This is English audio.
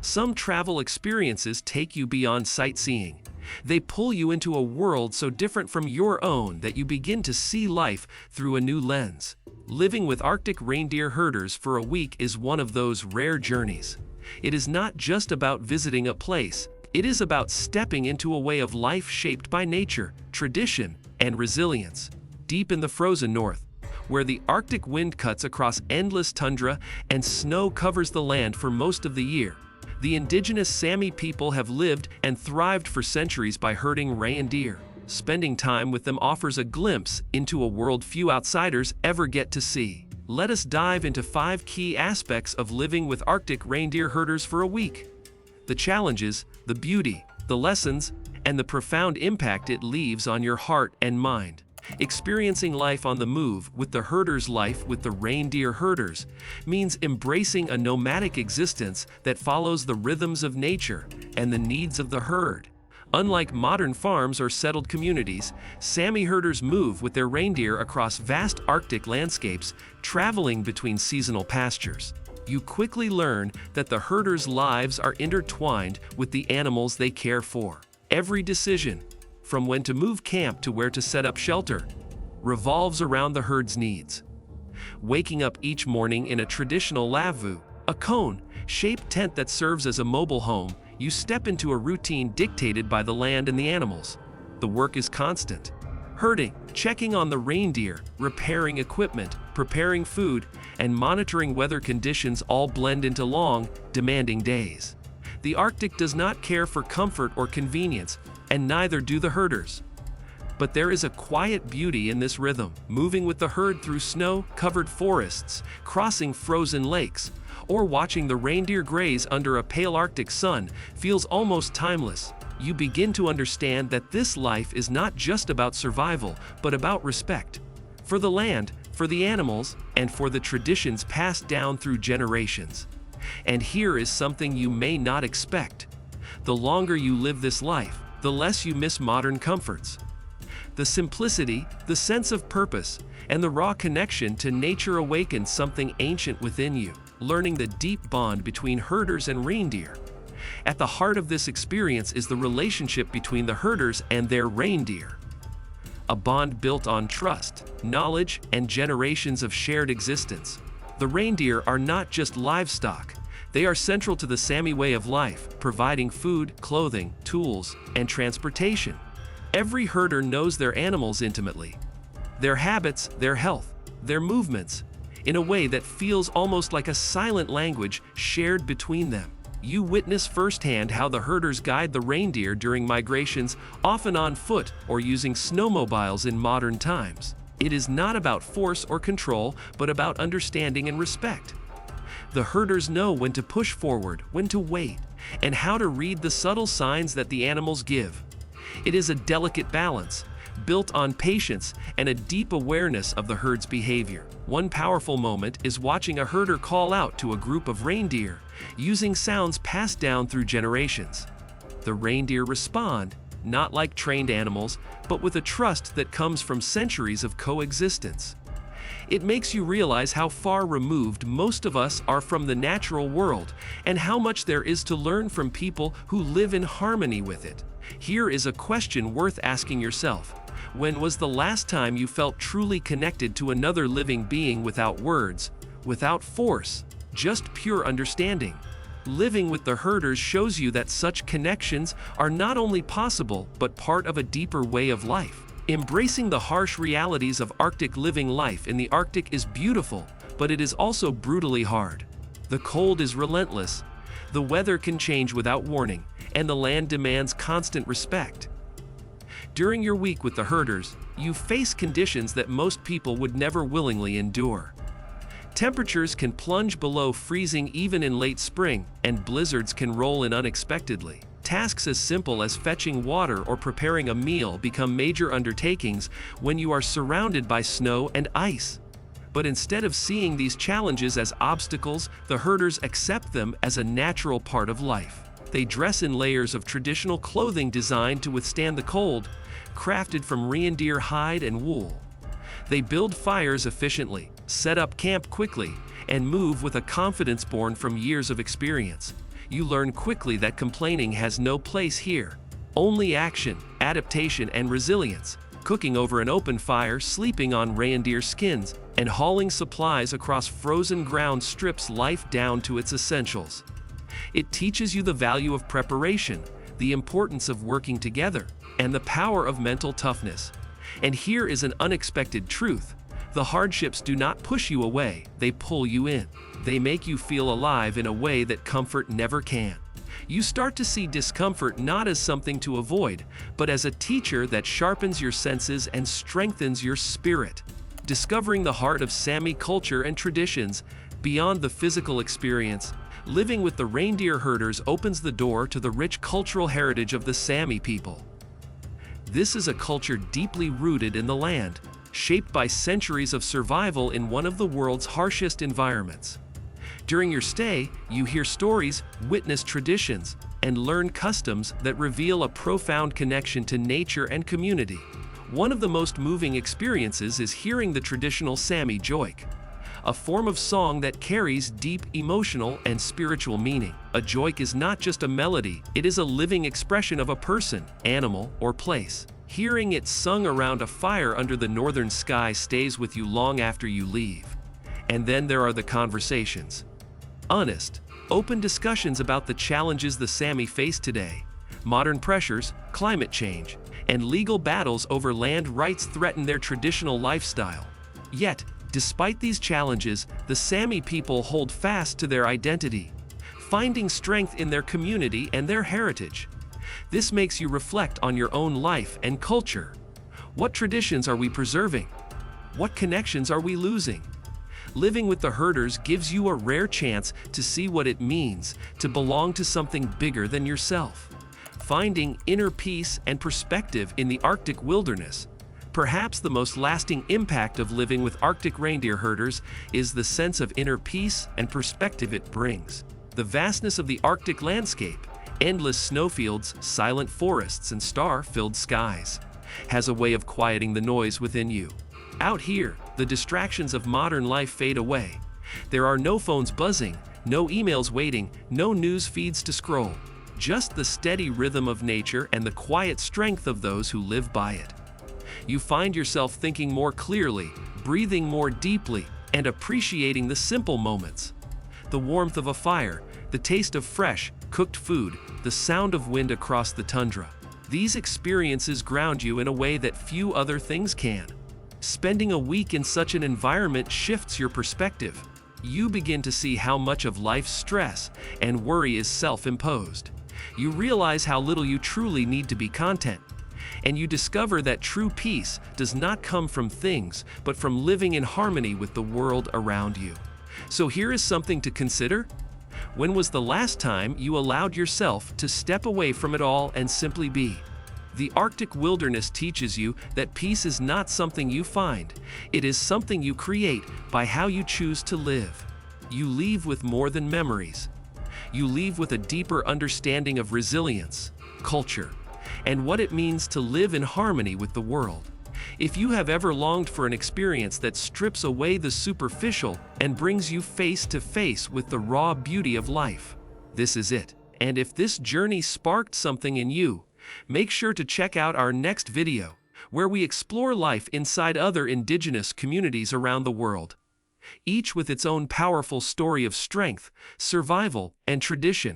Some travel experiences take you beyond sightseeing. They pull you into a world so different from your own that you begin to see life through a new lens. Living with Arctic reindeer herders for a week is one of those rare journeys. It is not just about visiting a place, it is about stepping into a way of life shaped by nature, tradition, and resilience. Deep in the frozen north, where the Arctic wind cuts across endless tundra and snow covers the land for most of the year, the indigenous Sámi people have lived and thrived for centuries by herding reindeer. Spending time with them offers a glimpse into a world few outsiders ever get to see. Let us dive into 5 key aspects of living with Arctic reindeer herders for a week. The challenges, the beauty, the lessons, and the profound impact it leaves on your heart and mind. Experiencing life on the move with the herders' life with the reindeer herders means embracing a nomadic existence that follows the rhythms of nature and the needs of the herd. Unlike modern farms or settled communities, Sámi herders move with their reindeer across vast Arctic landscapes, traveling between seasonal pastures. You quickly learn that the herders' lives are intertwined with the animals they care for. Every decision, from when to move camp to where to set up shelter, revolves around the herd's needs. Waking up each morning in a traditional lavvu, a cone-shaped tent that serves as a mobile home, you step into a routine dictated by the land and the animals. The work is constant. Herding, checking on the reindeer, repairing equipment, preparing food, and monitoring weather conditions all blend into long, demanding days. The Arctic does not care for comfort or convenience, and neither do the herders. But there is a quiet beauty in this rhythm, moving with the herd through snow-covered forests, crossing frozen lakes, or watching the reindeer graze under a pale Arctic sun feels almost timeless. You begin to understand that this life is not just about survival, but about respect. For the land, for the animals, and for the traditions passed down through generations. And here is something you may not expect. The longer you live this life, the less you miss modern comforts. The simplicity, the sense of purpose, and the raw connection to nature awakens something ancient within you, learning the deep bond between herders and reindeer. At the heart of this experience is the relationship between the herders and their reindeer. A bond built on trust, knowledge, and generations of shared existence. The reindeer are not just livestock. They are central to the Sámi way of life, providing food, clothing, tools, and transportation. Every herder knows their animals intimately, their habits, their health, their movements, in a way that feels almost like a silent language shared between them. You witness firsthand how the herders guide the reindeer during migrations, often on foot or using snowmobiles in modern times. It is not about force or control, but about understanding and respect. The herders know when to push forward, when to wait, and how to read the subtle signs that the animals give. It is a delicate balance, built on patience and a deep awareness of the herd's behavior. One powerful moment is watching a herder call out to a group of reindeer, using sounds passed down through generations. The reindeer respond, not like trained animals, but with a trust that comes from centuries of coexistence. It makes you realize how far removed most of us are from the natural world, and how much there is to learn from people who live in harmony with it. Here is a question worth asking yourself. When was the last time you felt truly connected to another living being without words, without force, just pure understanding? Living with the herders shows you that such connections are not only possible, but part of a deeper way of life. Embracing the harsh realities of Arctic living life in the Arctic is beautiful, but it is also brutally hard. The cold is relentless, the weather can change without warning, and the land demands constant respect. During your week with the herders, you face conditions that most people would never willingly endure. Temperatures can plunge below freezing even in late spring, and blizzards can roll in unexpectedly. Tasks as simple as fetching water or preparing a meal become major undertakings when you are surrounded by snow and ice. But instead of seeing these challenges as obstacles, the herders accept them as a natural part of life. They dress in layers of traditional clothing designed to withstand the cold, crafted from reindeer hide and wool. They build fires efficiently, set up camp quickly, and move with a confidence born from years of experience. You learn quickly that complaining has no place here. Only action, adaptation, and resilience. Cooking over an open fire, sleeping on reindeer skins, and hauling supplies across frozen ground strips life down to its essentials. It teaches you the value of preparation, the importance of working together, and the power of mental toughness. And here is an unexpected truth. The hardships do not push you away, they pull you in. They make you feel alive in a way that comfort never can. You start to see discomfort not as something to avoid, but as a teacher that sharpens your senses and strengthens your spirit. Discovering the heart of Sámi culture and traditions, beyond the physical experience, living with the reindeer herders opens the door to the rich cultural heritage of the Sámi people. This is a culture deeply rooted in the land, shaped by centuries of survival in one of the world's harshest environments. During your stay, you hear stories, witness traditions, and learn customs that reveal a profound connection to nature and community. One of the most moving experiences is hearing the traditional Sámi joik, a form of song that carries deep emotional and spiritual meaning. A joik is not just a melody, it is a living expression of a person, animal, or place. Hearing it sung around a fire under the northern sky stays with you long after you leave. And then there are the conversations. Honest, open discussions about the challenges the Sámi face today. Modern pressures, climate change, and legal battles over land rights threaten their traditional lifestyle. Yet, despite these challenges, the Sámi people hold fast to their identity, finding strength in their community and their heritage. This makes you reflect on your own life and culture. What traditions are we preserving? What connections are we losing? Living with the herders gives you a rare chance to see what it means to belong to something bigger than yourself. Finding inner peace and perspective in the Arctic wilderness. Perhaps the most lasting impact of living with Arctic reindeer herders is the sense of inner peace and perspective it brings. The vastness of the Arctic landscape, endless snowfields, silent forests, and star-filled skies, has a way of quieting the noise within you. Out here, the distractions of modern life fade away. There are no phones buzzing, no emails waiting, no news feeds to scroll. Just the steady rhythm of nature and the quiet strength of those who live by it. You find yourself thinking more clearly, breathing more deeply, and appreciating the simple moments. The warmth of a fire, the taste of fresh, cooked food, the sound of wind across the tundra. These experiences ground you in a way that few other things can. Spending a week in such an environment shifts your perspective. You begin to see how much of life's stress and worry is self-imposed. You realize how little you truly need to be content. And you discover that true peace does not come from things, but from living in harmony with the world around you. So here is something to consider. When was the last time you allowed yourself to step away from it all and simply be? The Arctic wilderness teaches you that peace is not something you find, it is something you create by how you choose to live. You leave with more than memories. You leave with a deeper understanding of resilience, culture, and what it means to live in harmony with the world. If you have ever longed for an experience that strips away the superficial and brings you face to face with the raw beauty of life, this is it. And if this journey sparked something in you, make sure to check out our next video, where we explore life inside other indigenous communities around the world, each with its own powerful story of strength, survival, and tradition.